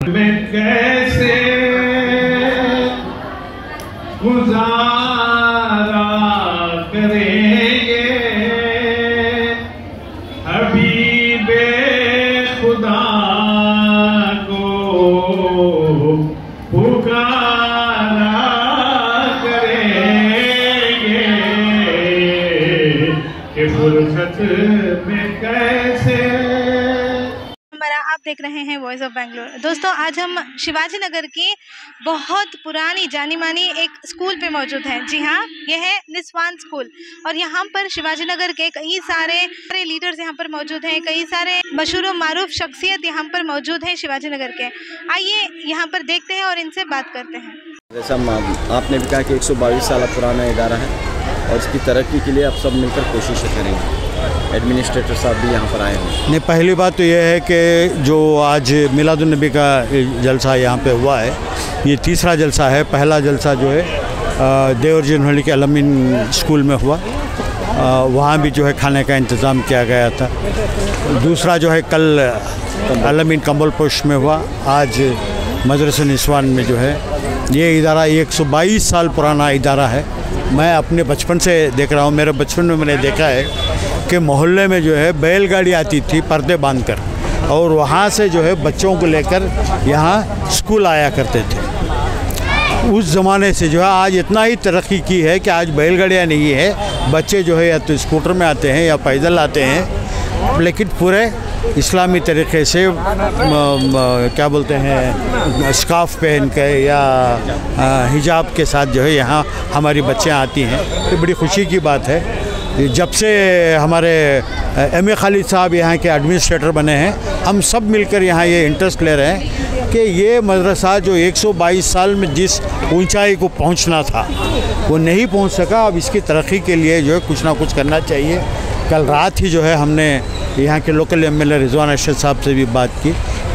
मैं कैसे गुजारा करेंगे हबीबे खुदा को पुकारा करेंगे कि फुर्सत में कैसे। आप देख रहे हैं वॉइस ऑफ बेंगलोर। दोस्तों, आज हम शिवाजी नगर की बहुत पुरानी जानी मानी एक स्कूल पे मौजूद हैं। जी हाँ, यह है निस्वान स्कूल और यहाँ पर शिवाजी नगर के कई सारे लीडर्स यहाँ पर मौजूद हैं, कई सारे मशहूर मारूफ शख्सियत यहाँ पर मौजूद हैं शिवाजी नगर के। आइए यहाँ पर देखते हैं और इनसे बात करते हैं। जैसा आपने भी कहा कि 122 साल पुराना इदारा है और इसकी तरक्की के लिए आप सब मिलकर कोशिश करेंगे। एडमिनिस्ट्रेटर साहब भी यहाँ पर आए हैं। नहीं, पहली बात तो यह है कि जो आज मिलादुन्नबी का जलसा यहाँ पे हुआ है, ये तीसरा जलसा है। पहला जलसा जो है देवर जनहली के अलमीन स्कूल में हुआ, वहाँ भी जो है खाने का इंतज़ाम किया गया था। दूसरा जो है कल अलमीन कंबल पोस्ट में हुआ। आज मदरसा निस्वान में जो है ये इदारा 122 साल पुराना इदारा है। मैं अपने बचपन से देख रहा हूँ, मेरे बचपन में मैंने देखा है कि मोहल्ले में जो है बैलगाड़ी आती थी पर्दे बांधकर, और वहाँ से जो है बच्चों को लेकर यहाँ स्कूल आया करते थे। उस ज़माने से जो है आज इतना ही तरक्की की है कि आज बैलगाड़ियाँ नहीं है, बच्चे जो है या तो स्कूटर में आते हैं या पैदल आते हैं, लेकिन पूरे इस्लामी तरीक़े से क्या बोलते हैं स्कार्फ पहन के या हिजाब के साथ जो है यहाँ हमारी बच्चियाँ आती हैं। तो बड़ी खुशी की बात है। जब से हमारे एम ए खालिद साहब यहाँ के एडमिनिस्ट्रेटर बने हैं, हम सब मिलकर यहाँ ये इंटरेस्ट ले रहे हैं कि ये मदरसा जो 122 साल में जिस ऊंचाई को पहुँचना था वो नहीं पहुँच सका, अब इसकी तरक्की के लिए जो है कुछ ना कुछ करना चाहिए। कल रात ही जो है हमने यहाँ के लोकल एमएलए रिजवान अरशद साहब से भी बात की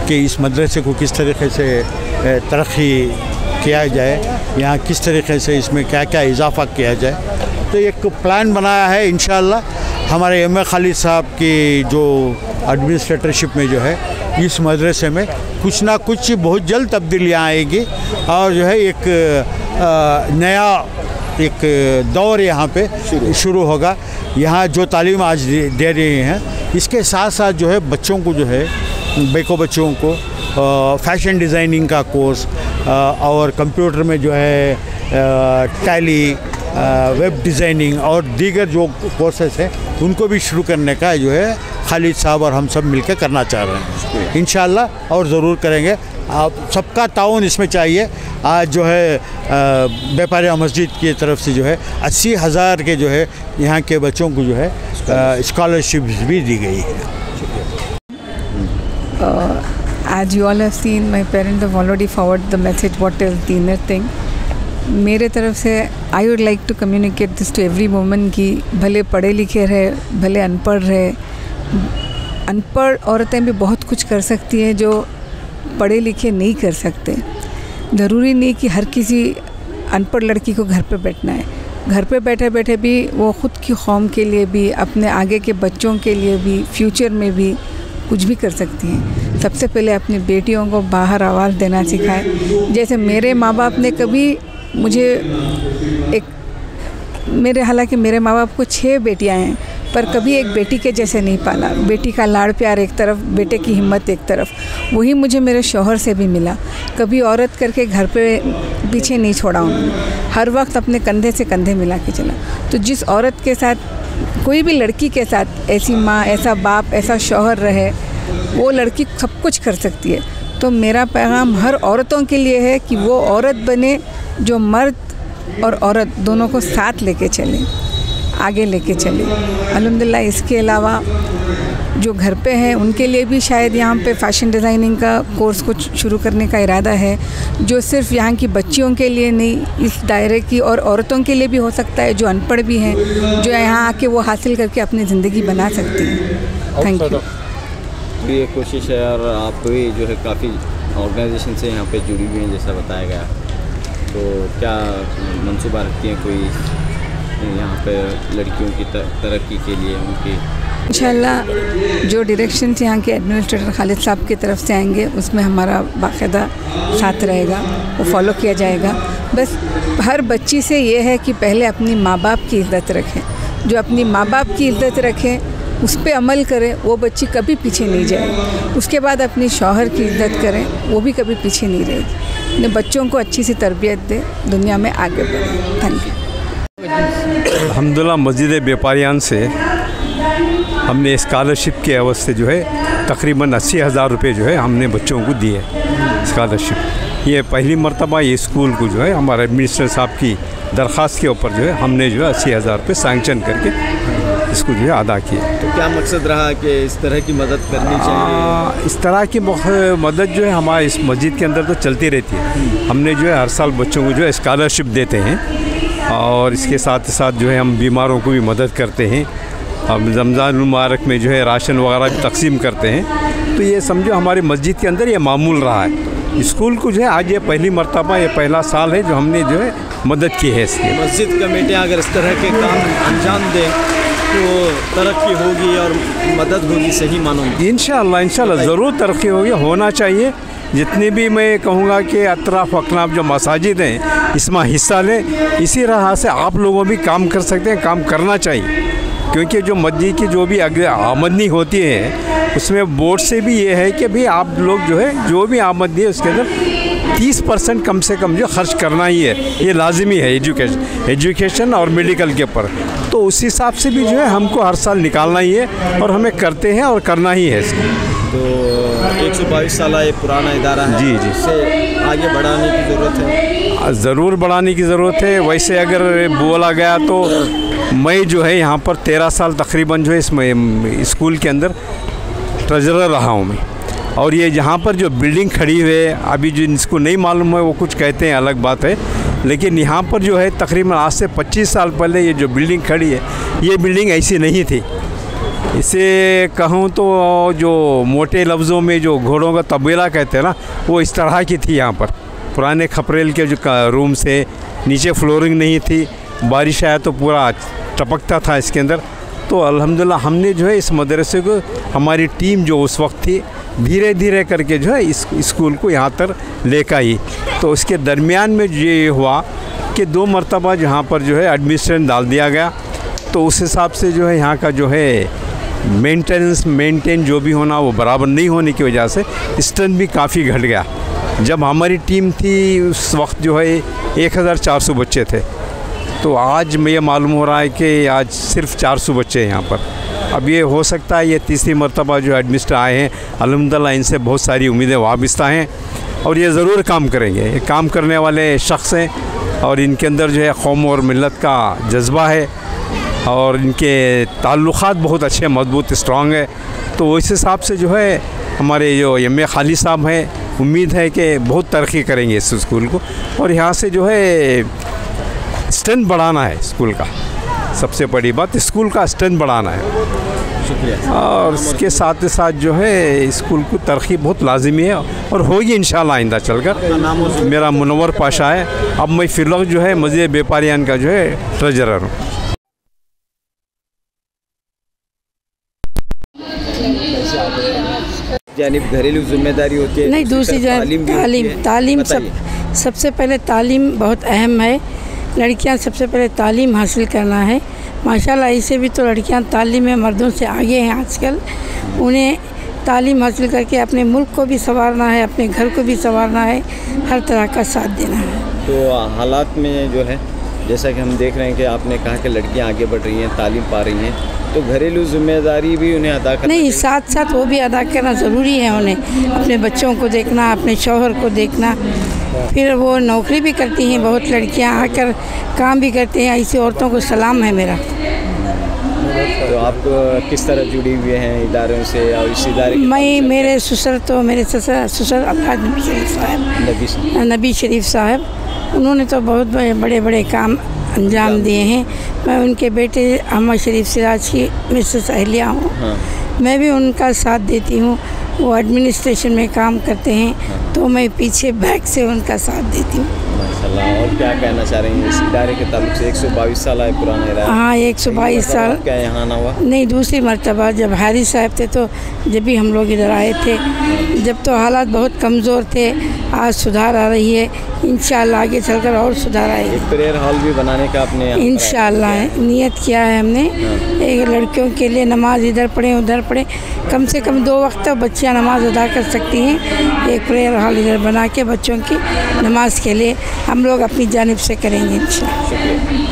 कि इस मदरसे को किस तरीके से तरक्की किया जाए, यहाँ किस तरीके से इसमें क्या क्या इजाफा किया जाए। तो एक प्लान बनाया है। इंशाअल्लाह हमारे एम ए खालिद साहब की जो एडमिनिस्ट्रेटरशिप में जो है इस मदरसे में कुछ ना कुछ बहुत जल्द तब्दीलियाँ आएगी और जो है एक नया एक दौर यहाँ पे शुरू होगा। यहाँ जो तालीम आज दे रही हैं, इसके साथ साथ जो है बच्चों को जो है बच्चों को फैशन डिज़ाइनिंग का कोर्स और कंप्यूटर में जो है टैली, वेब डिज़ाइनिंग और दीगर जो कोर्सेस हैं उनको भी शुरू करने का जो है खालिद साहब और हम सब मिलकर करना चाह रहे हैं। इंशाअल्लाह और ज़रूर करेंगे। आप सबका ताउन इसमें चाहिए। आज जो है व्यापारिया मस्जिद की तरफ से जो है 80,000 के जो है यहाँ के बच्चों को जो है स्कॉलरशिप्स भी दी गई है। As you all have seen, my parents have already forwarded the message what is the inner thing. मेरे तरफ से I would like to communicate this to every woman कि भले पढ़े लिखे रहे, भले अनपढ़ रहे, अनपढ़ औरतें भी बहुत कुछ कर सकती हैं जो पढ़े लिखे नहीं कर सकते। ज़रूरी नहीं कि हर किसी अनपढ़ लड़की को घर पे बैठना है। घर पे बैठे बैठे भी वो ख़ुद की कौम के लिए भी, अपने आगे के बच्चों के लिए भी, फ्यूचर में भी कुछ भी कर सकती हैं। सबसे पहले अपनी बेटियों को बाहर आवाज़ देना सिखाएं। जैसे मेरे माँ बाप ने कभी मुझे हालांकि मेरे माँ बाप को 6 बेटियां हैं, पर कभी एक बेटी के जैसे नहीं पाला। बेटी का लाड़ प्यार एक तरफ, बेटे की हिम्मत एक तरफ, वही मुझे मेरे शौहर से भी मिला। कभी औरत करके घर पे पीछे नहीं छोड़ा उन्होंने, हर वक्त अपने कंधे से कंधे मिला के चला। तो जिस औरत के साथ, कोई भी लड़की के साथ ऐसी माँ, ऐसा बाप, ऐसा शौहर रहे, वो लड़की सब कुछ कर सकती है। तो मेरा पैगाम हर औरतों के लिए है कि वो औरत बने जो मर्द और औरत दोनों को साथ लेके चले, आगे लेके चले। अल्हम्दुलिल्लाह इसके अलावा जो घर पे हैं उनके लिए भी शायद यहाँ पे फैशन डिज़ाइनिंग का कोर्स कुछ शुरू करने का इरादा है, जो सिर्फ यहाँ की बच्चियों के लिए नहीं, इस दायरे की और औरतों के लिए भी हो सकता है जो अनपढ़ भी हैं, जो यहाँ आके वो हासिल करके अपनी ज़िंदगी बना सकती हैं। Thank you. ये कोशिश है और आप भी जो है काफ़ी ऑर्गेनाइजेशन से यहाँ पे जुड़ी हुई हैं जैसा बताया गया, तो क्या मंसूबा रखती हैं कोई यहाँ पे लड़कियों की तरक्की के लिए, उनकी इंशाल्लाह जो डायरेक्शन यहाँ के एडमिनिस्ट्रेटर खालिद साहब की तरफ से आएंगे उसमें हमारा बाकायदा साथ रहेगा, वो फॉलो किया जाएगा। बस हर बच्ची से ये है कि पहले अपनी माँ बाप की इज़्ज़त रखें, जो अपनी माँ बाप की इज़्ज़त रखें उस पर अमल करें, वो बच्ची कभी पीछे नहीं जाएगी। उसके बाद अपनी शौहर की इज़्ज़त करें, वो भी कभी पीछे नहीं रहेगी। अपने बच्चों को अच्छी सी तरबियत दें, दुनिया में आगे बढ़ें। Thank you. अल्हम्दुलिल्लाह मस्जिद व्यापारियान से हमने स्कॉलरशिप के एवज से जो है तकरीबन 80,000 रुपये जो है हमने बच्चों को दिए स्कॉलरशिप। ये पहली मरतबा ये स्कूल को जो है हमारे एडमिनिस्ट्रेटर साहब की दरख्वास्त के ऊपर जो है हमने जो है 80,000 रुपये सैंक्शन करके इसको जो है अदा किए। तो क्या मकसद रहा कि इस तरह की मदद करनी चाहिए? इस तरह की मदद जो है हमारे इस मस्जिद के अंदर तो चलती रहती है। हमने जो है हर साल बच्चों को जो है स्कॉलरशिप देते हैं और इसके साथ साथ जो है हम बीमारों को भी मदद करते हैं। अब रमज़ान मुबारक में जो है राशन वगैरह भी तकसीम करते हैं। तो ये समझो हमारी मस्जिद के अंदर ये मामूल रहा है। स्कूल को जो है आज ये पहली मरतबा, ये पहला साल है जो हमने जो है मदद की है इसकी। मस्जिद कमेटियाँ अगर इस तरह के काम अंजाम दें तो तरक्की होगी और मदद होगी, सही मानों में इंशाअल्लाह ज़रूर तरक्की होगी, होना चाहिए। जितनी भी मैं कहूँगा कि अतराफ़ अकनाफ जो मसाजिद हैं इसमें हिस्सा लें। इसी तरह से आप लोगों भी काम कर सकते हैं, काम करना चाहिए, क्योंकि जो मस्जिद की जो भी आमदनी होती है उसमें बोर्ड से भी ये है कि भाई आप लोग जो है जो भी आमदनी है उसके अंदर 30% कम से कम जो खर्च करना ही है, ये लाजिमी है एजुकेशन और मेडिकल के ऊपर। तो उस हिसाब से भी जो है हमको हर साल निकालना ही है और हमें करते हैं और करना ही है इसको। तो 122 साल ये पुराना इदारा है, जी इसे आगे बढ़ाने की ज़रूरत है। ज़रूर बढ़ाने की ज़रूरत है। वैसे अगर बोला गया तो मैं जो है यहाँ पर 13 साल तकरीबन जो है इसमें स्कूल के अंदर ट्रेजरर रहा हूँ मैं। और ये जहाँ पर जो बिल्डिंग खड़ी हुई है अभी जो जिसको नहीं मालूम है वो कुछ कहते हैं, अलग बात है, लेकिन यहाँ पर जो है तकरीबन आज से 25 साल पहले ये जो बिल्डिंग खड़ी है ये बिल्डिंग ऐसी नहीं थी। इसे कहूँ तो जो मोटे लफ्ज़ों में जो घोड़ों का तबेला कहते हैं ना, वो इस तरह की थी। यहाँ पर पुराने खपरेल के जो रूम से नीचे फ्लोरिंग नहीं थी, बारिश आया तो पूरा टपकता था इसके अंदर। तो अल्हम्दुलिल्लाह हमने जो है इस मदरसे को, हमारी टीम जो उस वक्त थी, धीरे धीरे करके जो है इस स्कूल को यहाँ तक लेकर आई। तो उसके दरमियान में ये हुआ कि 2 मरतबा जहाँ पर जो है एडमिनिस्ट्रेशन डाल दिया गया, तो उस हिसाब से जो है यहाँ का जो है मेंटेन जो भी होना वो बराबर नहीं होने की वजह से स्ट्रेंथ भी काफ़ी घट गया। जब हमारी टीम थी उस वक्त जो है 1400 बच्चे थे, तो आज मैं ये मालूम हो रहा है कि आज सिर्फ 400 बच्चे हैं यहाँ पर। अब ये हो सकता है ये तीसरी मरतबा जो एडमिनिस्ट्रेटर आए हैं, अल्हम्दुलिल्लाह इनसे बहुत सारी उम्मीदें वाबस्ता हैं और ये ज़रूर काम करेंगे। ये काम करने वाले शख्स हैं और इनके अंदर जो है कौम और मिलत का जज्बा है और इनके ताल्लुक़ात बहुत अच्छे, मजबूत, स्ट्रॉन्ग है। तो इस हिसाब से जो है हमारे जो एम.ए. खालिद साहब हैं, उम्मीद है कि बहुत तरक्की करेंगे इस स्कूल को और यहाँ से जो है स्ट्रेंथ बढ़ाना है स्कूल का। सबसे बड़ी बात स्कूल का स्ट्रेंथ बढ़ाना है। शुक्रिया। और इसके साथ ही साथ जो है स्कूल को तरक्की बहुत लाजिमी है और होगी इंशाल्लाह आइंदा चलकर। मेरा मुनव्वर पाशा है। अब मैं फिलहाल जो है मस्जिद व्यापारियान का जो है ट्रेजरर हूँ। जानिब घरेलू जिम्मेदारी होती है, नहीं दूसरी तालीम सबसे पहले तालीम बहुत अहम है। लड़कियां सबसे पहले तालीम हासिल करना है। माशाल्लाह इससे भी तो लड़कियां तालीम में मर्दों से आगे हैं आजकल। उन्हें तालीम हासिल करके अपने मुल्क को भी संवारना है, अपने घर को भी संवारना है, हर तरह का साथ देना है। तो हालात में जो है जैसा कि हम देख रहे हैं कि आपने कहा कि लड़कियां आगे बढ़ रही हैं, तालीम पा रही हैं, तो घरेलू जिम्मेदारी भी उन्हें अदा करना नहीं, साथ साथ वो भी अदा करना ज़रूरी है। उन्हें अपने बच्चों को देखना, अपने शौहर को देखना, फिर वो नौकरी भी करती हैं। बहुत लड़कियां आकर काम भी करती हैं। ऐसी औरतों को सलाम है मेरा। तो आप किस तरह जुड़ी हुए हैं इदारों से और इस इदारे? मैं मेरे ससुर अल्लाह नबी शरीफ साहब, उन्होंने तो बहुत बड़े बड़े काम अंजाम दिए हैं। मैं उनके बेटे अहमद शरीफ सिराज की मिसेस अहलिया हूँ। हाँ। मैं भी उनका साथ देती हूँ। वो एडमिनिस्ट्रेशन में काम करते हैं, तो मैं पीछे बैक से उनका साथ देती हूँ। माशाल्लाह। और क्या कहना चाह रही हैं इस इदारे के ताल्लुक से? 122 साल है पुराना इदारा। हाँ, 122 साल। क्या यहाँ आना हुआ? नहीं, दूसरी मर्तबा जब हारी साहब थे तो जब भी हम लोग इधर आए थे, जब तो हालात बहुत कमज़ोर थे। आज सुधार आ रही है, इंशाल्लाह आगे चलकर और सुधार आएगी। एक प्रेयर हॉल भी बनाने का आपने इंशाल्लाह नियत किया है हमने। एक लड़कियों के लिए नमाज इधर पढ़ें उधर पढ़ें, कम से कम 2 वक्त तक बच्चियाँ नमाज अदा कर सकती हैं। एक प्रेयर हॉल इधर बना के बच्चों की नमाज के लिए हम लोग अपनी जानिब से करेंगे इंशाल्लाह।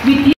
with